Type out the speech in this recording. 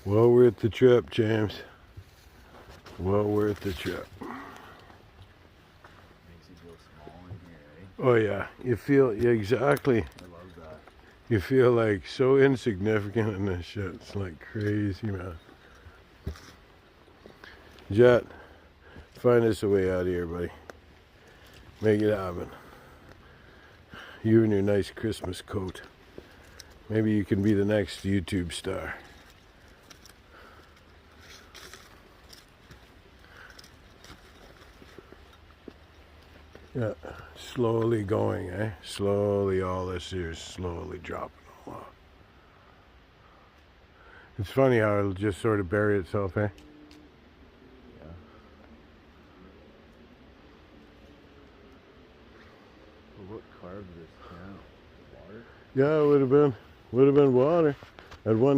Well worth the trip, James. Well worth the trip. Makes you feel small in here, eh? Oh yeah, you feel, yeah, exactly. I love that. You feel like so insignificant in this shit. It's like crazy, man. Jet, find us a way out of here, buddy. Make it happen. You and your nice Christmas coat. Maybe you can be the next YouTube star. Yeah, slowly going, eh? Slowly, all this here is slowly dropping off. It's funny how it'll just sort of bury itself, eh? Yeah. Well, what carved this down? Water? Yeah, it would have been water at one